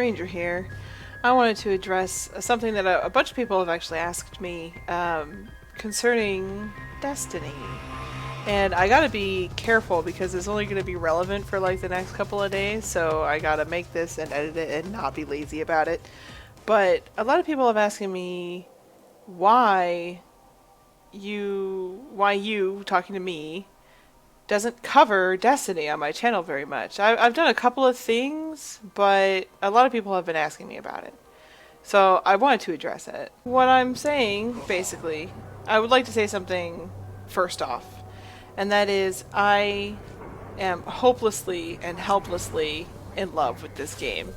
Ranger here. I wanted to address something that a bunch of people have actually asked me concerning Destiny. And I gotta be careful because it's only gonna be relevant for like the next couple of days, so I gotta make this and edit it and not be lazy about it. But a lot of people have asking me why you talking to me doesn't cover Destiny on my channel very much. I've done a couple of things, but a lot of people have been asking me about it. So I wanted to address it. What I'm saying, basically, I would like to say something first off, and that is I am hopelessly and helplessly in love with this game.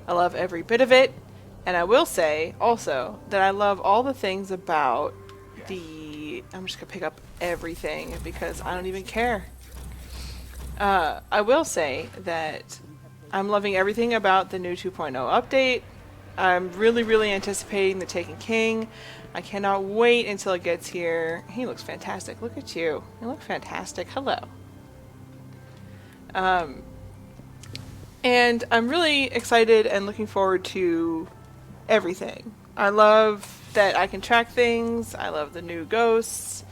I love every bit of it, and I will say also that I love all the things about I'm just gonna pick up everything because I don't even care. I will say that I'm loving everything about the new 2.0 update. I'm really anticipating the Taken King. I cannot wait until it gets here. He looks fantastic. Look at you. You look fantastic. Hello. And I'm really excited and looking forward to everything. I love that I can track things. I love the new ghosts.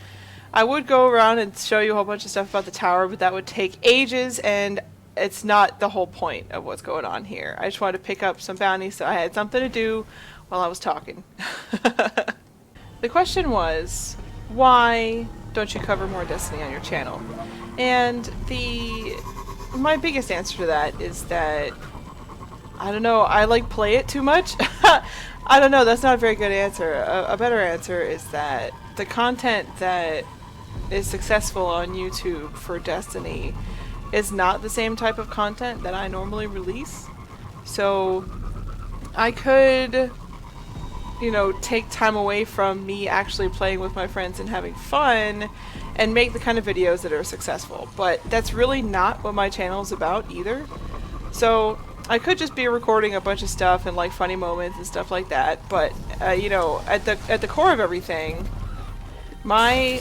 I would go around and show you a whole bunch of stuff about the tower, but that would take ages, and it's not the whole point of what's going on here. I just wanted to pick up some bounties so I had something to do while I was talking. The question was, why don't you cover more Destiny on your channel? And my biggest answer to that is that, I don't know, I like play it too much. I don't know, that's not a very good answer. A better answer is that the content that is successful on YouTube for Destiny is not the same type of content that I normally release. So I could, take time away from me actually playing with my friends and having fun and make the kind of videos that are successful. But that's really not what my channel is about either. So I could just be recording a bunch of stuff and like funny moments and stuff like that, but at the core of everything, my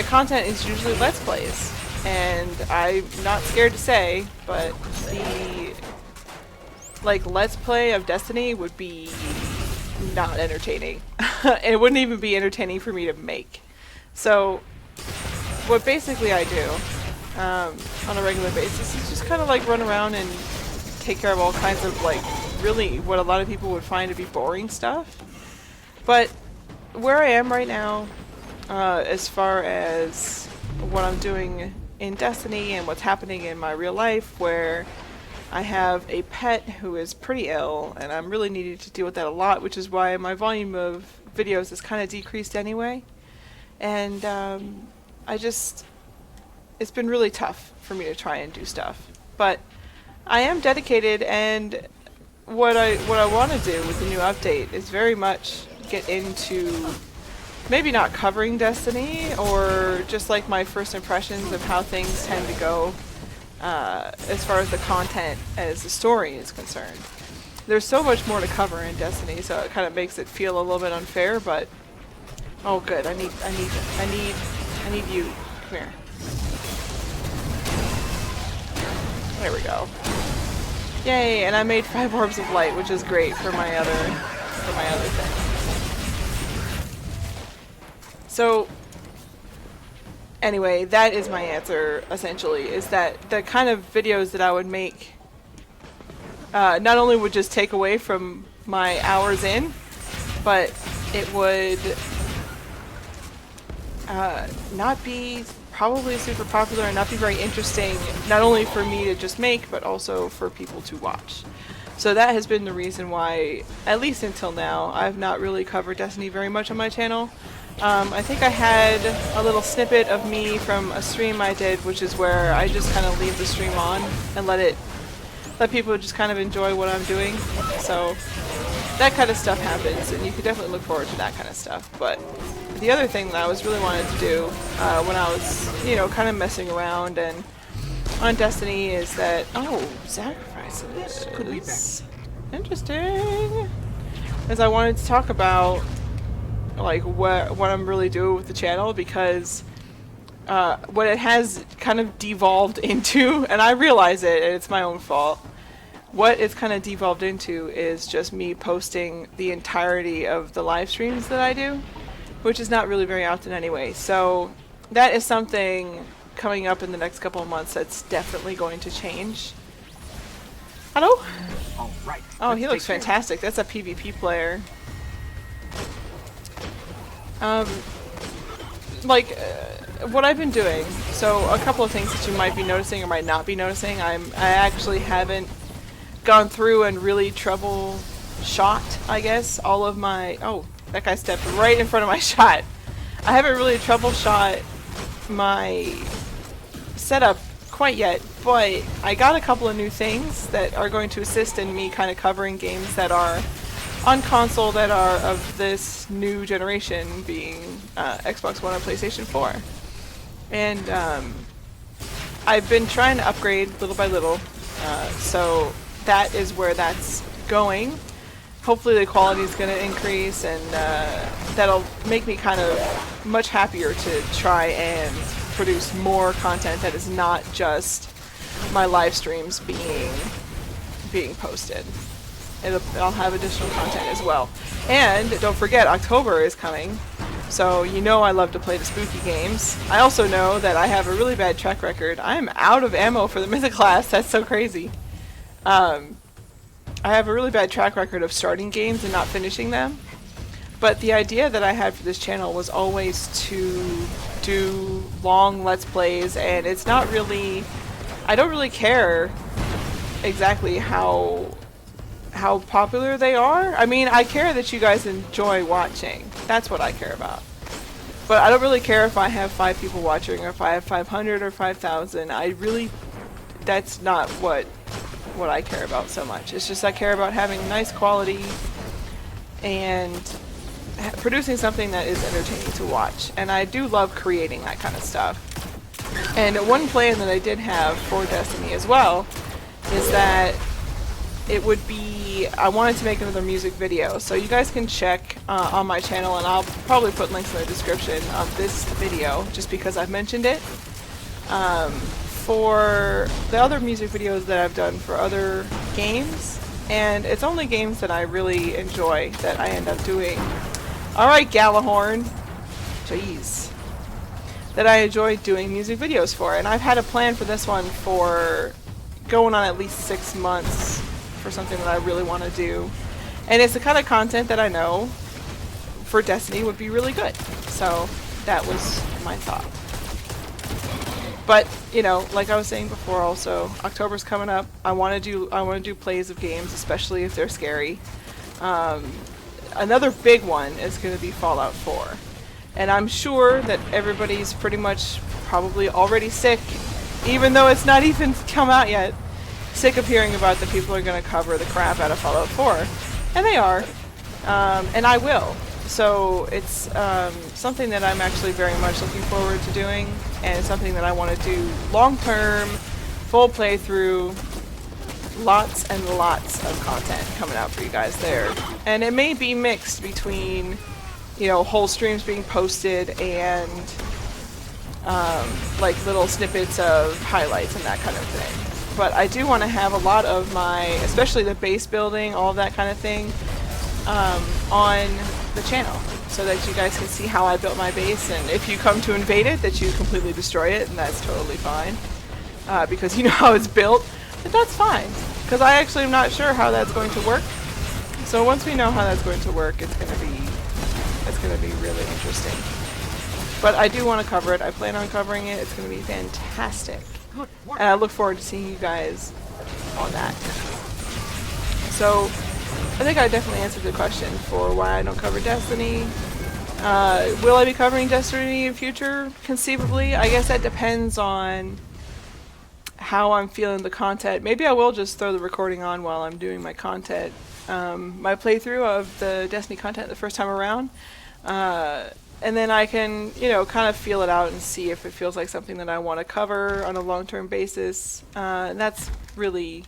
content is usually Let's Plays, and I'm not scared to say, but the Let's Play of Destiny would be not entertaining. It wouldn't even be entertaining for me to make. So what basically I do on a regular basis is just kind of run around and take care of all kinds of really what a lot of people would find to be boring stuff. But where I am right now, as far as what I'm doing in Destiny and what's happening in my real life, where I have a pet who is pretty ill and I'm really needing to deal with that a lot, which is why my volume of videos is kind of decreased anyway. And it's been really tough for me to try and do stuff. But I am dedicated, and what I want to do with the new update is very much get into maybe not covering Destiny, or just my first impressions of how things tend to go as far as the content as the story is concerned. There's so much more to cover in Destiny, so it kind of makes it feel a little bit unfair, but oh good, I need you. Come here. There we go. Yay, and I made 5 orbs of light, which is great for my other thing. So anyway, that is my answer essentially, is that the kind of videos that I would make not only would just take away from my hours in, but it would not be probably super popular and not be very interesting, not only for me to just make, but also for people to watch. So that has been the reason why, at least until now, I've not really covered Destiny very much on my channel. I think I had a little snippet of me from a stream I did, which is where I just kind of leave the stream on and let people just kind of enjoy what I'm doing. So that kind of stuff happens, and you can definitely look forward to that kind of stuff. But the other thing that I was really wanted to do when I was, kind of messing around and on Destiny is that, sacrifices. Could be bad. Interesting. As I wanted to talk about what I'm really doing with the channel, because what it has kind of devolved into, and I realize it, and it's my own fault, what it's kind of devolved into is just me posting the entirety of the live streams that I do, which is not really very often anyway. So that is something coming up in the next couple of months that's definitely going to change. Hello? All right. Oh, he looks fantastic. That's a PvP player. What I've been doing, so a couple of things that you might be noticing or might not be noticing. I actually haven't gone through and really troubleshot, I guess, all of my... Oh, that guy stepped right in front of my shot. I haven't really troubleshot my setup quite yet, but I got a couple of new things that are going to assist in me kind of covering games that are on console that are of this new generation, being Xbox One and PlayStation 4. And I've been trying to upgrade little by little, so that is where that's going. Hopefully the quality is going to increase, and that'll make me kind of much happier to try and produce more content that is not just my live streams being posted. I'll have additional content as well. And don't forget, October is coming, so you know I love to play the spooky games. I also know that I have a really bad track record. I'm out of ammo for the Mythic class. That's so crazy. I have a really bad track record of starting games and not finishing them. But the idea that I had for this channel was always to do long Let's Plays, and it's not really... I don't really care exactly how popular they are. I mean, I care that you guys enjoy watching. That's what I care about. But I don't really care if I have 5 people watching, or if I have 500 or 5,000. I really... That's not what I care about so much. It's just I care about having nice quality and producing something that is entertaining to watch. And I do love creating that kind of stuff. And one plan that I did have for Destiny as well is that it would be, I wanted to make another music video. So you guys can check on my channel, and I'll probably put links in the description of this video just because I've mentioned it. For the other music videos that I've done for other games, and it's only games that I really enjoy that I end up doing. Alright, Galahorn. Jeez. That I enjoy doing music videos for, and I've had a plan for this one for going on at least 6 months for something that I really want to do. And it's the kind of content that I know for Destiny would be really good. So that was my thought. But, you know, like I was saying before also, October's coming up. I want to do plays of games, especially if they're scary. Another big one is going to be Fallout 4. And I'm sure that everybody's pretty much probably already sick, even though it's not even come out yet, sick of hearing about that people are going to cover the crap out of Fallout 4. And they are. And I will. So it's something that I'm actually very much looking forward to doing, and something that I want to do long-term, full playthrough, lots and lots of content coming out for you guys there. And it may be mixed between, you know, whole streams being posted and like little snippets of highlights and that kind of thing. But I do want to have a lot of my, especially the base building, all of that kind of thing, on the channel, so that you guys can see how I built my base, and if you come to invade it, that you completely destroy it, and that's totally fine, because you know how it's built. But that's fine, because I actually am not sure how that's going to work. So once we know how that's going to work, it's going to be really interesting. But I do want to cover it. I plan on covering it. It's going to be fantastic, and I look forward to seeing you guys on that. So I think I definitely answered the question for why I don't cover Destiny. Will I be covering Destiny in future? Conceivably. I guess that depends on how I'm feeling the content. Maybe I will just throw the recording on while I'm doing my content. My playthrough of the Destiny content the first time around. And then I can, you know, kind of feel it out and see if it feels like something that I want to cover on a long-term basis. And that's really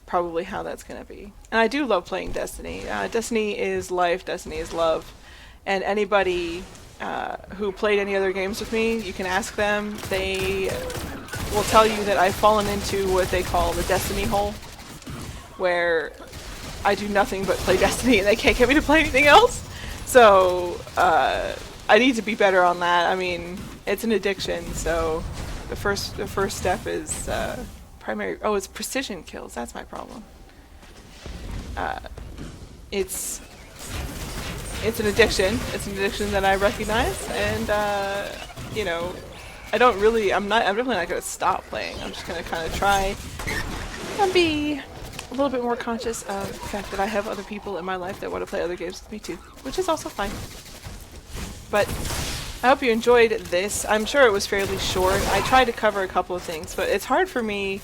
probably how that's going to be. And I do love playing Destiny. Destiny is life, Destiny is love. And anybody who played any other games with me, you can ask them. They will tell you that I've fallen into what they call the Destiny hole. where I do nothing but play Destiny and they can't get me to play anything else. So I need to be better on that. I mean, it's an addiction, so the first step is primary. Oh, it's precision kills. That's my problem. It's an addiction. It's an addiction that I recognize, and you know, I'm definitely not gonna stop playing. I'm just gonna kind of try and be a little bit more conscious of the fact that I have other people in my life that want to play other games with me too, which is also fine. But I hope you enjoyed this. I'm sure it was fairly short. I tried to cover a couple of things, but it's hard for me.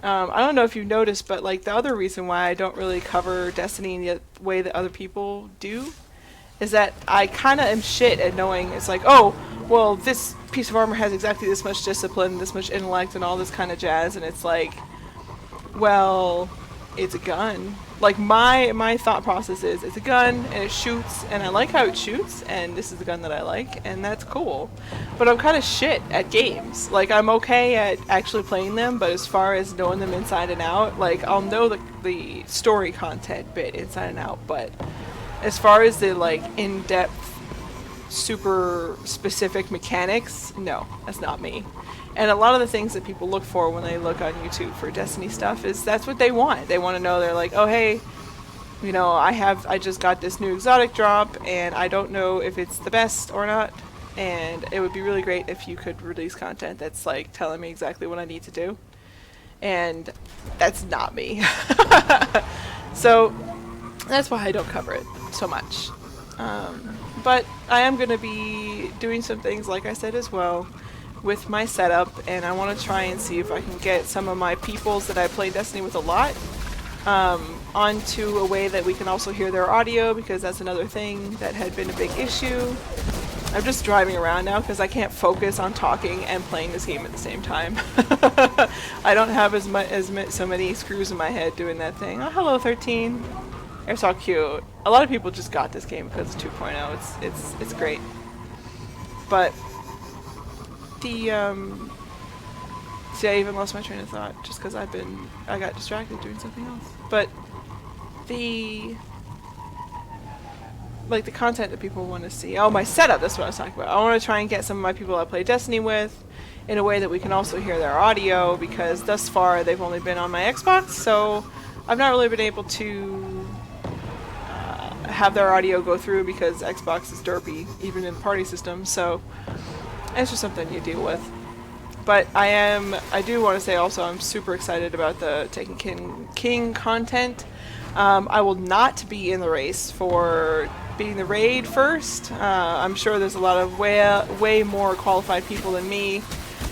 I don't know if you've noticed, but like the other reason why I don't really cover Destiny in the way that other people do is that I kind of am shit at knowing it's like, oh, well, this piece of armor has exactly this much discipline, this much intellect, and all this kind of jazz, and it's like, well, it's a gun. Like, my thought process is, it's a gun, and it shoots, and I like how it shoots, and this is the gun that I like, and that's cool. But I'm kind of shit at games. Like, I'm okay at actually playing them, but as far as knowing them inside and out, like, I'll know the story content bit inside and out, but as far as the, like, in-depth, super specific mechanics, no, that's not me. And a lot of the things that people look for when they look on YouTube for Destiny stuff is that's what they want. They want to know, they're like, oh hey, you know, I just got this new exotic drop and I don't know if it's the best or not, and it would be really great if you could release content that's like telling me exactly what I need to do. And that's not me. So that's why I don't cover it so much. But I am going to be doing some things, like I said as well, with my setup, and I want to try and see if I can get some of my peoples that I play Destiny with a lot onto a way that we can also hear their audio, because that's another thing that had been a big issue. I'm just driving around now because I can't focus on talking and playing this game at the same time. I don't have so many screws in my head doing that thing. Oh, hello 13. They're so cute. A lot of people just got this game because it's 2.0. It's great. But see, I even lost my train of thought just because I got distracted doing something else. But the content that people want to see. Oh, my setup, that's what I was talking about. I want to try and get some of my people I play Destiny with in a way that we can also hear their audio, because thus far they've only been on my Xbox, so I've not really been able to have their audio go through because Xbox is derpy, even in the party system, so it's just something you deal with. But I do want to say also I'm super excited about the Taken King content. I will not be in the race for beating the raid first. I'm sure there's a lot of way more qualified people than me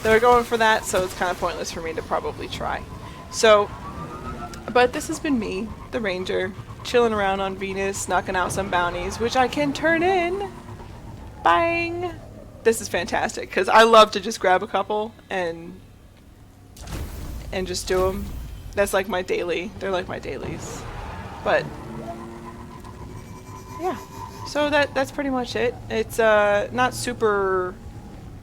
that are going for that, so it's kind of pointless for me to probably try. So, but this has been me, the Ranger, chilling around on Venus, knocking out some bounties, which I can turn in. Bang! This is fantastic, because I love to just grab a couple and just do them. That's like my daily. They're like my dailies. But yeah, so that's pretty much it. It's not super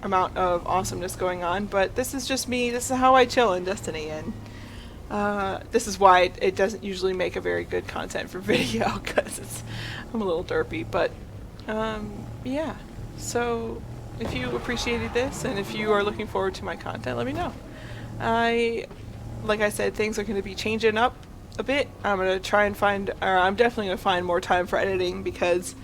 amount of awesomeness going on, but this is just me. This is how I chill in Destiny, and this is why it doesn't usually make a very good content for video, because I'm a little derpy. But yeah, so if you appreciated this and if you are looking forward to my content, let me know. Like I said, things are going to be changing up a bit. I'm going to try and I'm definitely going to find more time for editing, because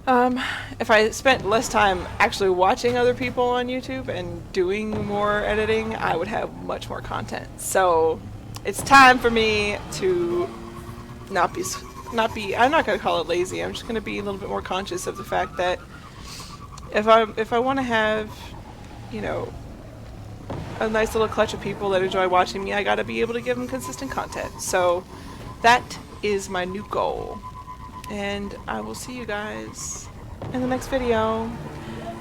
if I spent less time actually watching other people on YouTube and doing more editing, I would have much more content. So it's time for me to not be, I'm not going to call it lazy, I'm just going to be a little bit more conscious of the fact that if I want to have, you know, a nice little clutch of people that enjoy watching me, I gotta be able to give them consistent content. So that is my new goal. And I will see you guys in the next video,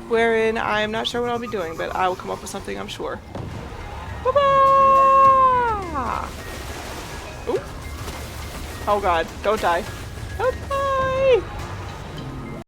wherein I'm not sure what I'll be doing, but I will come up with something, I'm sure. Bye-bye! Ooh. Oh god, don't die. Nope.